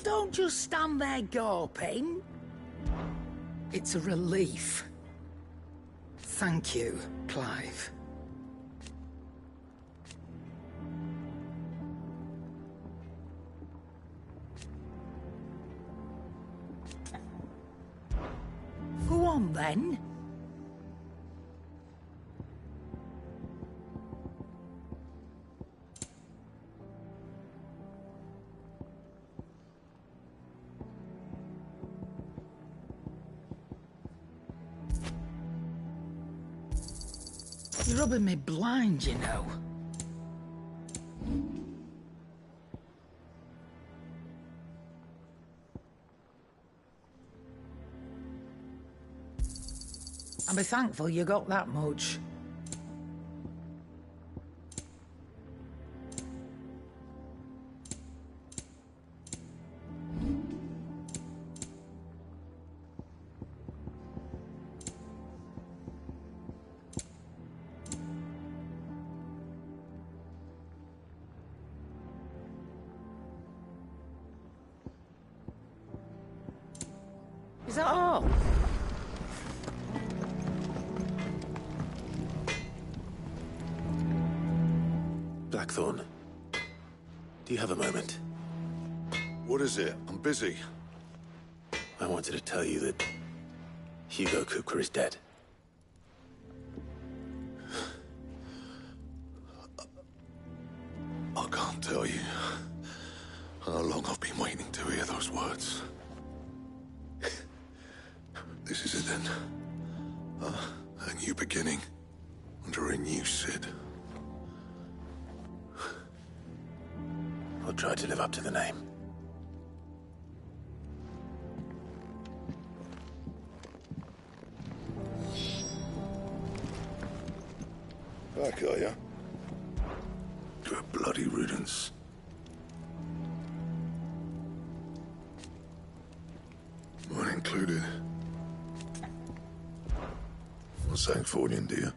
don't just stand there gawping. It's a relief. Thank you, Clive. Go on, then. You're rubbing me blind, you know. I'll be thankful you got that much. Is that all? Blackthorn, do you have a moment? What is it? I'm busy. I wanted to tell you that Hugo Cooper is dead. I can't tell you how long I've been waiting to hear those words. This is it then. A new beginning under a new Sid. I'll try to live up to the name. Back, are ya? To a bloody riddance. Mine included. What's that for, dear?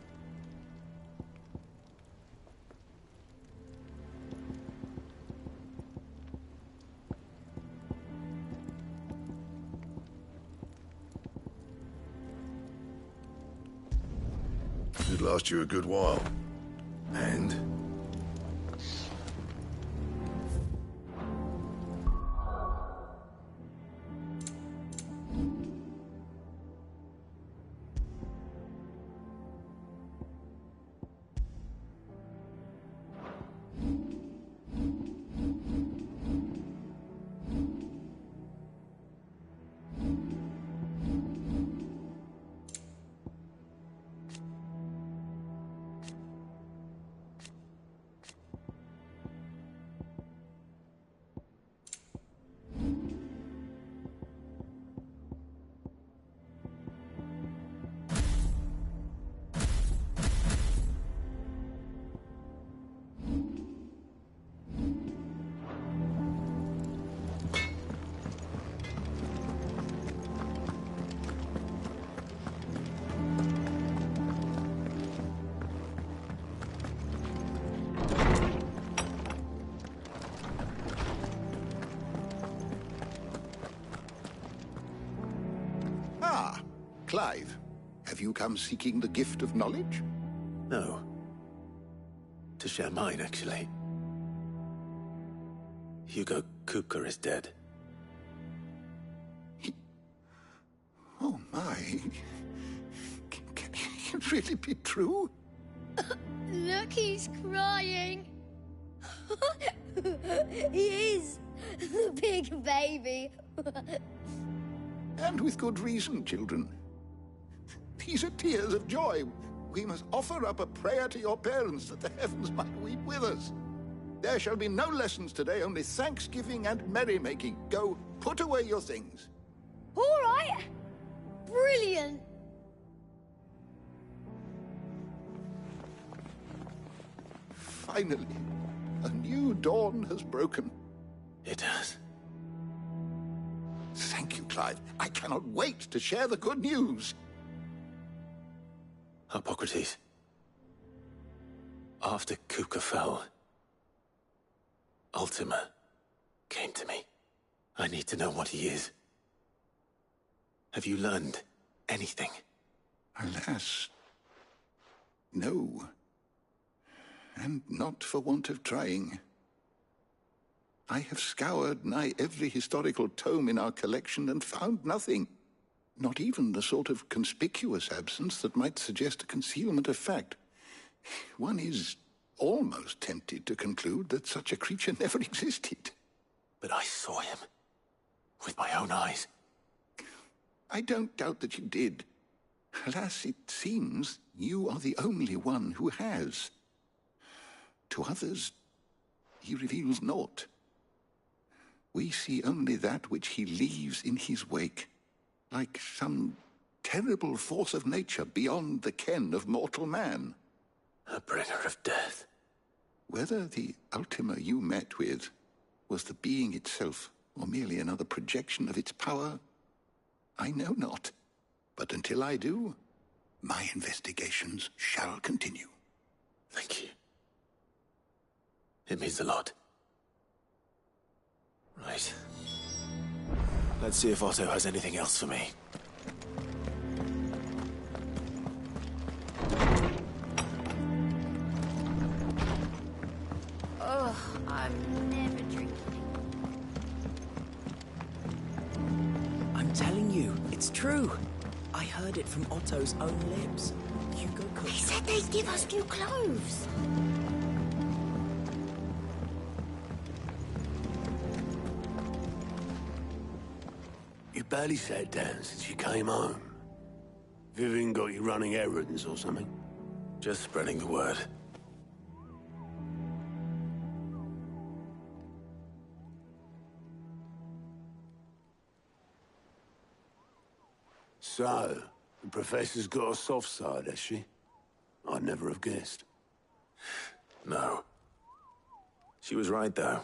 Should last you a good while. And? Clive, have you come seeking the gift of knowledge? No. To share mine, actually. Hugo Cooper is dead. Oh my. Can it really be true? Look, he's crying. He is. The big baby. And with good reason, children. These are tears of joy. We must offer up a prayer to your parents that the heavens might weep with us. There shall be no lessons today, only thanksgiving and merrymaking. Go, put away your things. All right. Brilliant. Finally, a new dawn has broken. It has. Thank you, Clive. I cannot wait to share the good news. Hippocrates. After Kuka fell, Ultima came to me. I need to know what he is. Have you learned anything? Alas, no. And not for want of trying. I have scoured nigh every historical tome in our collection and found nothing. Not even the sort of conspicuous absence that might suggest a concealment of fact. One is almost tempted to conclude that such a creature never existed. But I saw him. With my own eyes. I don't doubt that you did. Alas, it seems you are the only one who has. To others, he reveals naught. We see only that which he leaves in his wake, like some terrible force of nature beyond the ken of mortal man. A bringer of death. Whether the Ultima you met with was the being itself, or merely another projection of its power, I know not. But until I do, my investigations shall continue. Thank you. It means a lot. Right. Let's see if Otto has anything else for me. Ugh, I'm never drinking. I'm telling you, it's true. I heard it from Otto's own lips. Hugo They cooked. said they'd give us new clothes. You barely sat down since you came home. Vivian got you running errands or something? Just spreading the word. So, the Professor's got a soft side, has she? I'd never have guessed. No. She was right, though.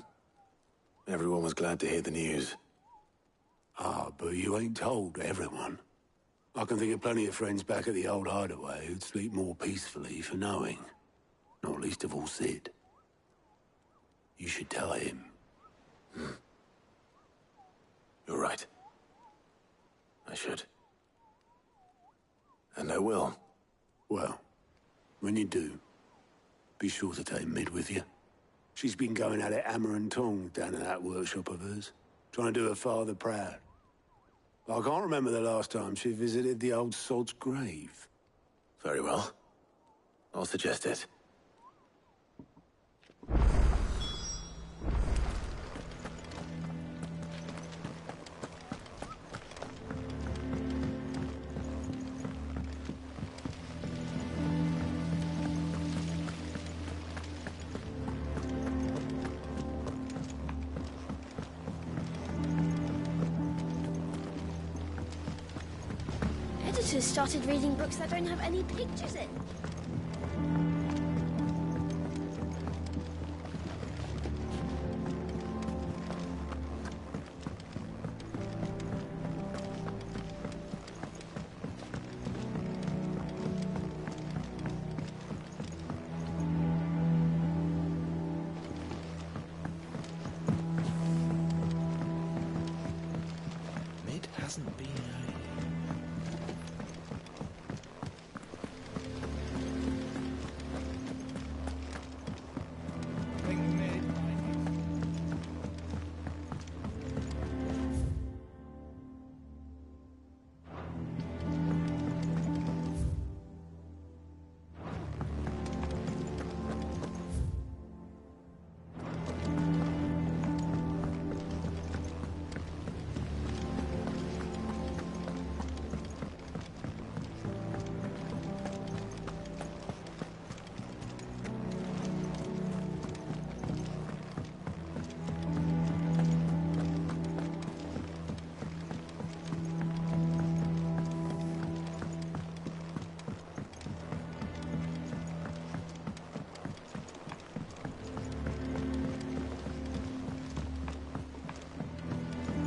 Everyone was glad to hear the news. Ah, but you ain't told everyone. I can think of plenty of friends back at the old hideaway who'd sleep more peacefully for knowing. Not least of all Sid. You should tell him. You're right. I should. And I will. Well, when you do, be sure to take Mid with you. She's been going at it hammer and tongs down in that workshop of hers, trying to do her father proud. I can't remember the last time she visited the old sod's grave. Very well. I'll suggest it. Editors started reading books that don't have any pictures in. Mid hasn't been early.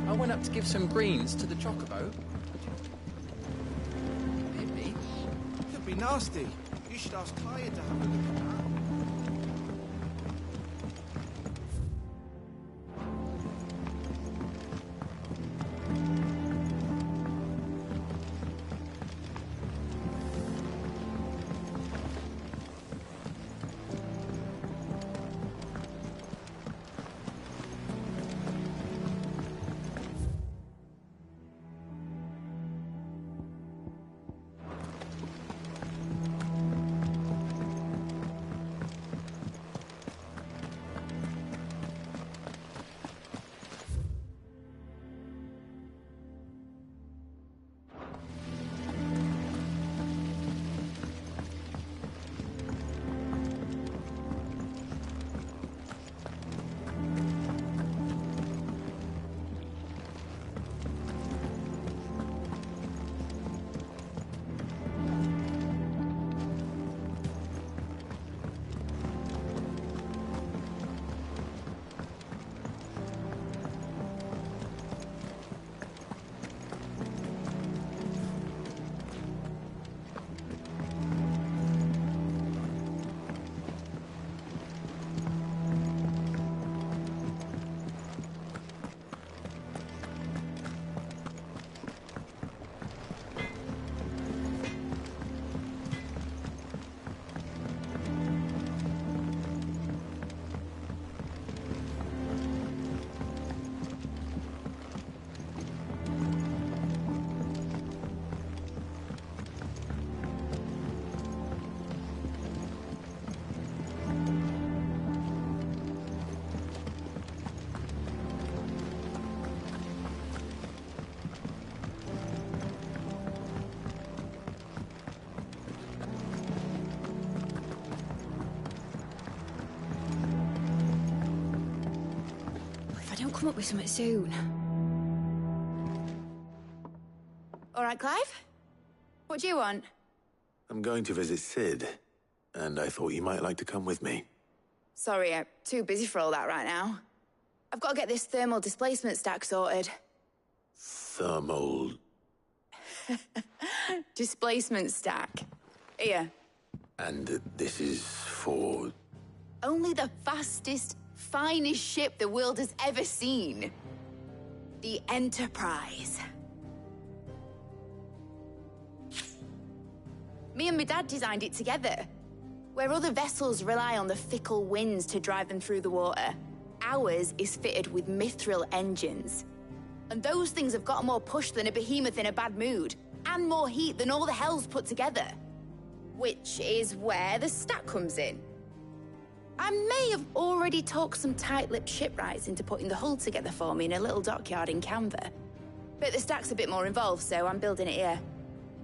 I went up to give some greens to the chocobo. Hit me. Could be nasty. You should ask Kaya to have a look at that. come up with something soon. All right, Clive? What do you want? I'm going to visit Sid, and I thought you might like to come with me. Sorry, I'm too busy for all that right now. I've got to get this thermal displacement stack sorted. Thermal... Displacement stack. Here. And this is for... Only the fastest, finest ship the world has ever seen. The Enterprise. Me and my dad designed it together. Where other vessels rely on the fickle winds to drive them through the water, ours is fitted with mithril engines. And those things have got more push than a behemoth in a bad mood, and more heat than all the hells put together. Which is where the stack comes in. I may have already talked some tight-lipped shipwrights into putting the hull together for me in a little dockyard in Canva. But the stack's a bit more involved, so I'm building it here.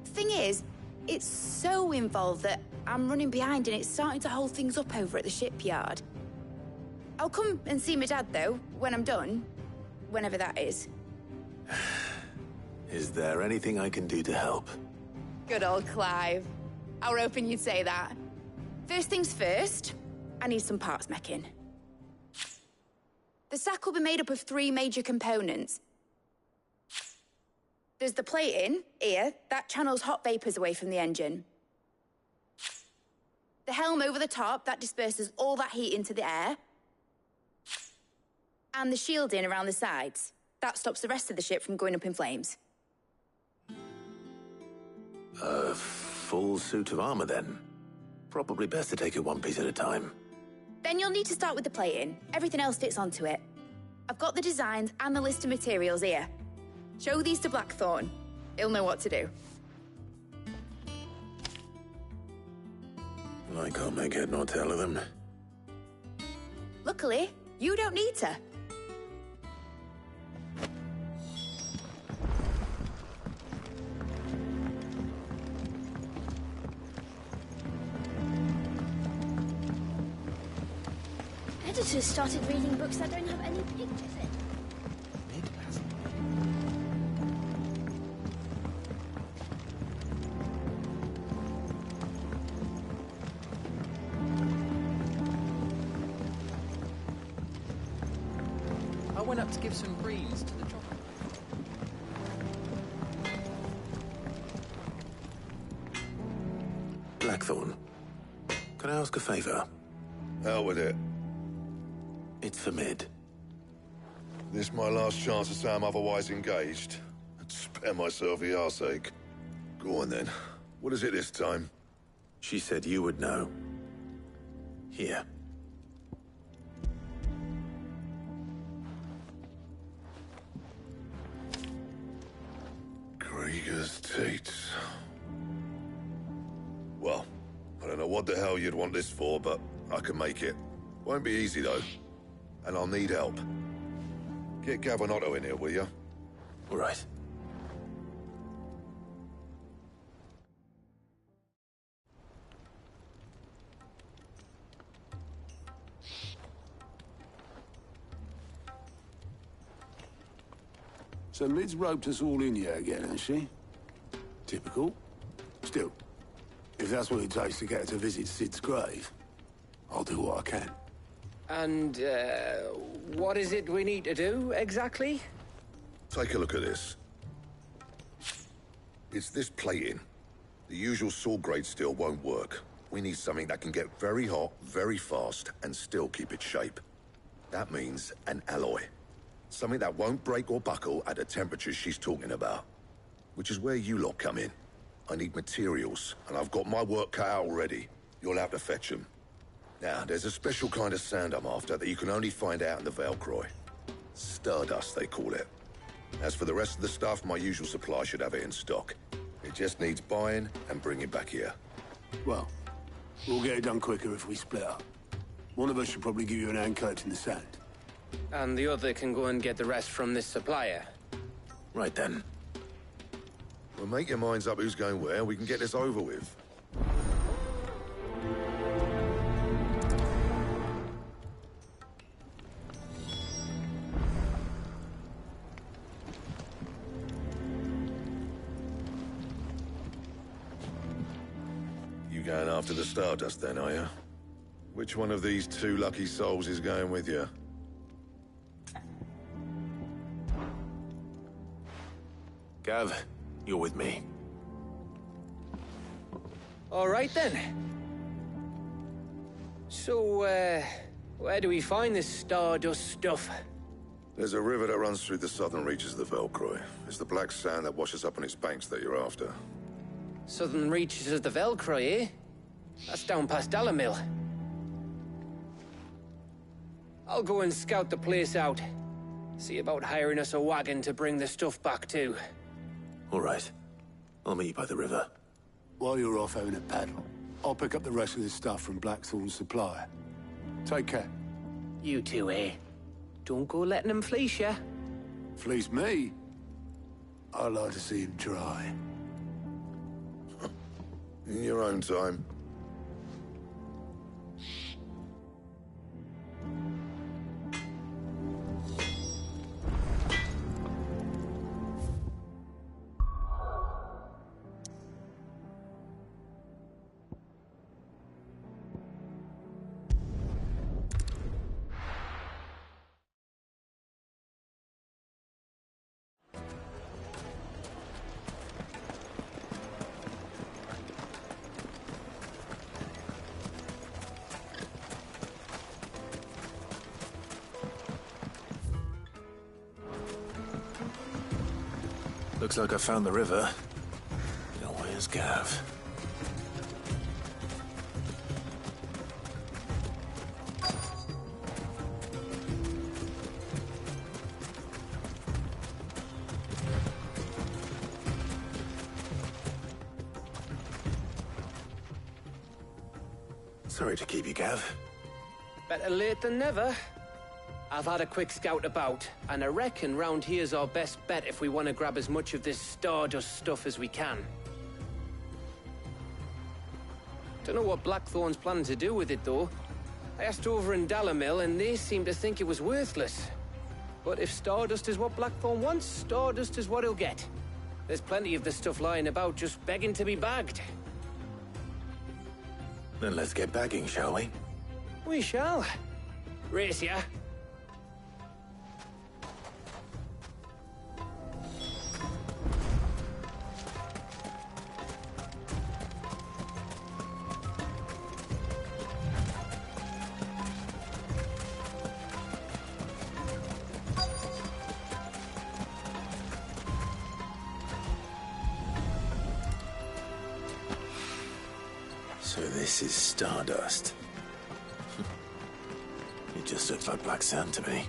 Thing is, it's so involved that I'm running behind and it's starting to hold things up over at the shipyard. I'll come and see my dad, though, when I'm done. Whenever that is. Is there anything I can do to help? Good old Clive. I were hoping you'd say that. First things first, I need some parts meching. The stack will be made up of 3 major components. There's the plating, here, that channels hot vapors away from the engine. The helm over the top, that disperses all that heat into the air. And the shielding around the sides. That stops the rest of the ship from going up in flames. A full suit of armor, then? Probably best to take it one piece at a time. Then you'll need to start with the plating. Everything else fits onto it. I've got the designs and the list of materials here. Show these to Blackthorn. He'll know what to do. I can't make head nor tail of them. Luckily, you don't need to. Editors started reading books that don't have any pictures in. I went up to give some greens to the chocolate. Blackthorn, can I ask a favor? Hell with it. It's for Mid. This my last chance to say I'm otherwise engaged. I'd spare myself the arseache. Go on then. What is it this time? She said you would know. Here. Krieger's teats. Well, I don't know what the hell you'd want this for, but I can make it. Won't be easy, though. And I'll need help. Get Gavin in here, will you? All right. So Mid's roped us all in here again, has she? Typical. Still, if that's what it takes to get her to visit Sid's grave, I'll do what I can. And, what is it we need to do, exactly? Take a look at this. It's this plating. The usual saw-grade steel won't work. We need something that can get very hot, very fast, and still keep its shape. That means an alloy. Something that won't break or buckle at the temperatures she's talking about. Which is where you lot come in. I need materials, and I've got my work cut out already. You'll have to fetch them. Now, there's a special kind of sand I'm after that you can only find out in the Valcroy. Stardust, they call it. As for the rest of the stuff, my usual supply should have it in stock. It just needs buying and bringing back here. Well, we'll get it done quicker if we split up. One of us should probably give you an hand collecting the sand. And the other can go and get the rest from this supplier. Right then. Well, make your minds up who's going where, and we can get this over with. Going after the Stardust then, are you? Which one of these two lucky souls is going with you? Gav, you're with me. All right then. So, where do we find this Stardust stuff? There's a river that runs through the southern reaches of the Velcroy. It's the black sand that washes up on its banks that you're after. Southern reaches of the Velcroy, eh? That's down past Dalamil. I'll go and scout the place out. See about hiring us a wagon to bring the stuff back to. All right. I'll meet you by the river. While you're off having a paddle, I'll pick up the rest of the stuff from Blackthorn's supplier. Take care. You two, eh? Don't go letting him fleece ya. Fleece me? I'd like to see him try. In your own time. Looks like I found the river. Now where's Gav? Sorry to keep you, Gav. Better late than never. I've had a quick scout about, and I reckon round here's our best bet if we want to grab as much of this Stardust stuff as we can. Don't know what Blackthorn's planning to do with it, though. I asked over in Dalamil, and they seem to think it was worthless. But if Stardust is what Blackthorn wants, Stardust is what he'll get. There's plenty of this stuff lying about, just begging to be bagged. Then let's get bagging, shall we? We shall. Race ya. So this is Stardust. It just looks like black sand to me.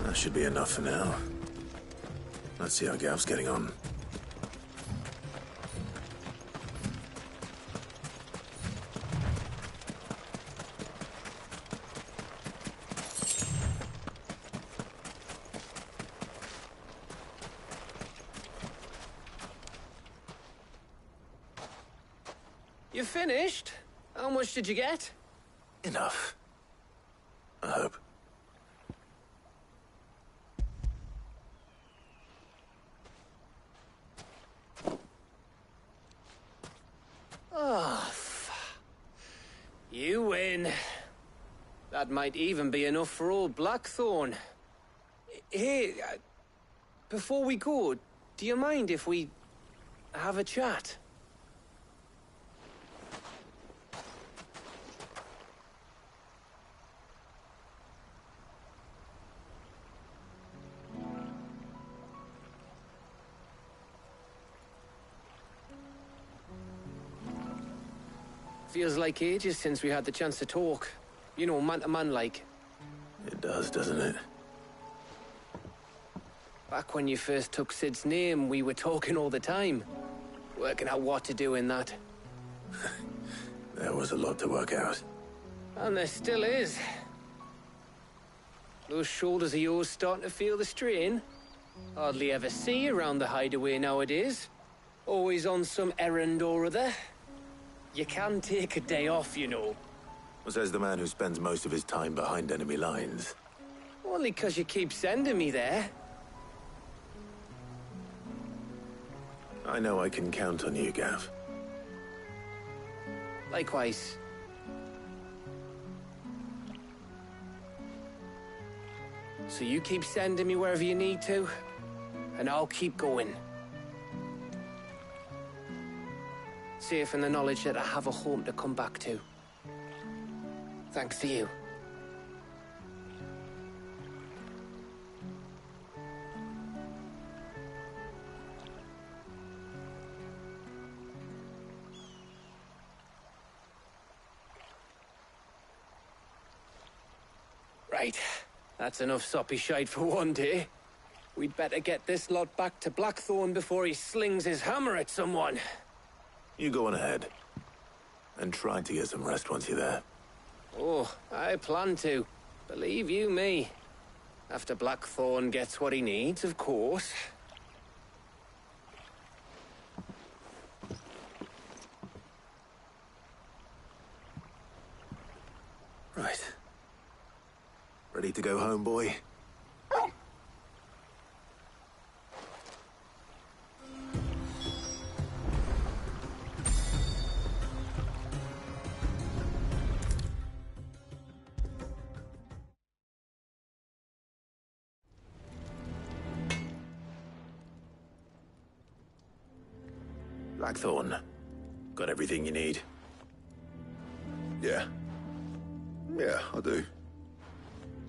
That should be enough for now. Let's see how Gav's getting on. You finished? How much did you get? Enough. I hope. Oh, you win. That might even be enough for old Blackthorn. Hey, before we go, do you mind if we have a chat? Feels like ages since we had the chance to talk. You know, man to man like. It does, doesn't it? Back when you first took Sid's name, we were talking all the time. Working out what to do in that. There was a lot to work out. And there still is. Those shoulders of yours starting to feel the strain. Hardly ever see you around the hideaway nowadays. Always on some errand or other. You can take a day off, you know. Says the man who spends most of his time behind enemy lines. Only 'cause you keep sending me there. I know I can count on you, Gav. Likewise. So you keep sending me wherever you need to, and I'll keep going. Safe in the knowledge that I have a home to come back to. Thanks to you. Right. That's enough soppy shite for one day. We'd better get this lot back to Blackthorn before he slings his hammer at someone. You go on ahead. And try to get some rest once you're there. Oh, I plan to. Believe you me. After Blackthorn gets what he needs, of course. Right. Ready to go home, boy? Blackthorn. Got everything you need? Yeah. Yeah, I do.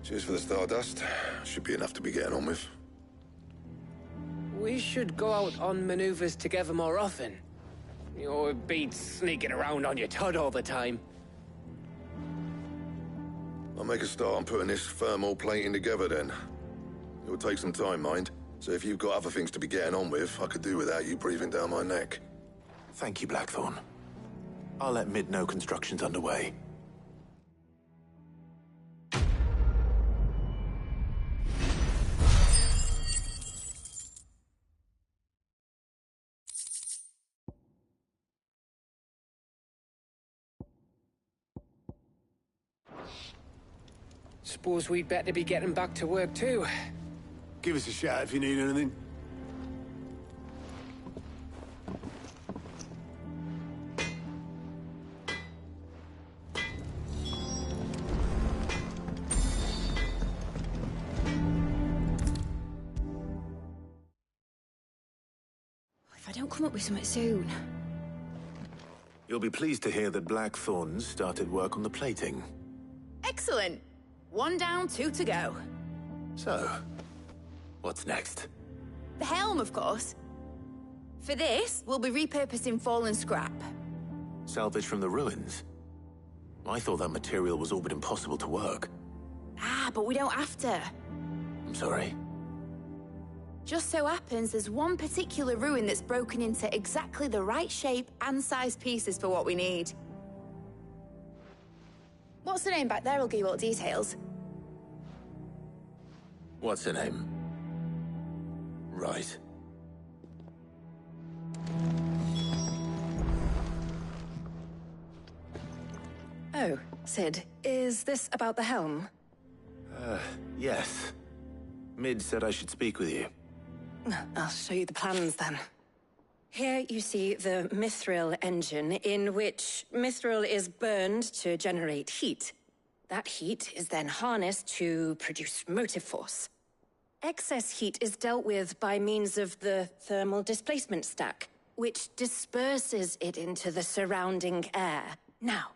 Cheers for the stardust. Should be enough to be getting on with. We should go out on maneuvers together more often. You're beat sneaking around on your Todd all the time. I'll make a start on putting this thermal plating together then. It'll take some time, mind. So if you've got other things to be getting on with, I could do without you breathing down my neck. Thank you, Blackthorn. I'll let Mid know construction's underway. Suppose we'd better be getting back to work too. Give us a shout if you need anything. If I don't come up with something soon. You'll be pleased to hear that Blackthorn's started work on the plating. Excellent. 1 down, 2 to go. So, what's next? The helm, of course. For this, we'll be repurposing fallen scrap. Salvage from the ruins? I thought that material was all but impossible to work. Ah, but we don't have to. I'm sorry. Just so happens there's one particular ruin that's broken into exactly the right shape and size pieces for what we need. What's the name back there? I'll give you all the details. What's her name? Right. Oh, Sid, is this about the helm? Yes. Mid said I should speak with you. I'll show you the plans then. Here you see the mithril engine, in which mithril is burned to generate heat. That heat is then harnessed to produce motive force. Excess heat is dealt with by means of the thermal displacement stack, which disperses it into the surrounding air. Now,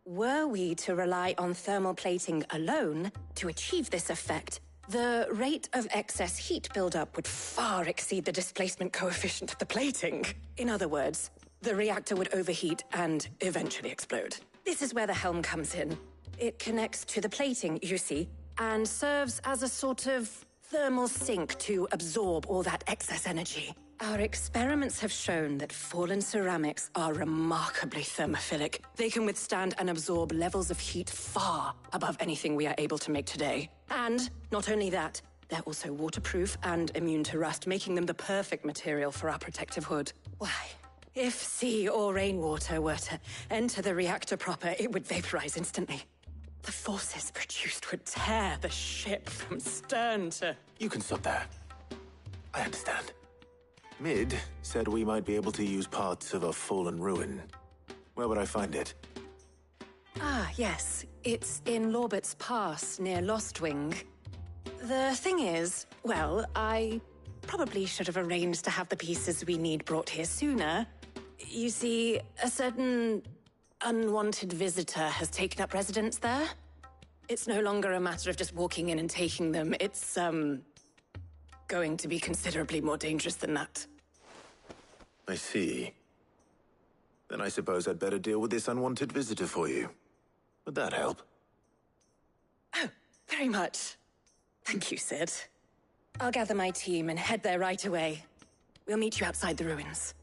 were we to rely on thermal plating alone to achieve this effect, the rate of excess heat buildup would far exceed the displacement coefficient of the plating. In other words, the reactor would overheat and eventually explode. This is where the helm comes in. It connects to the plating, you see, and serves as a sort of thermal sink to absorb all that excess energy. Our experiments have shown that fallen ceramics are remarkably thermophilic. They can withstand and absorb levels of heat far above anything we are able to make today. And not only that, they're also waterproof and immune to rust, making them the perfect material for our protective hood. Why, if sea or rainwater were to enter the reactor proper, it would vaporize instantly. The forces produced would tear the ship from stern to... You can stop there. I understand. Mid said we might be able to use parts of a fallen ruin. Where would I find it? Ah, yes. It's in Lorbert's Pass, near Lostwing. The thing is, well, I probably should have arranged to have the pieces we need brought here sooner. You see, a certain unwanted visitor has taken up residence there. It's no longer a matter of just walking in and taking them. It's, going to be considerably more dangerous than that. I see. Then I suppose I'd better deal with this unwanted visitor for you. Would that help? Oh, very much. Thank you, Sid. I'll gather my team and head there right away. We'll meet you outside the ruins.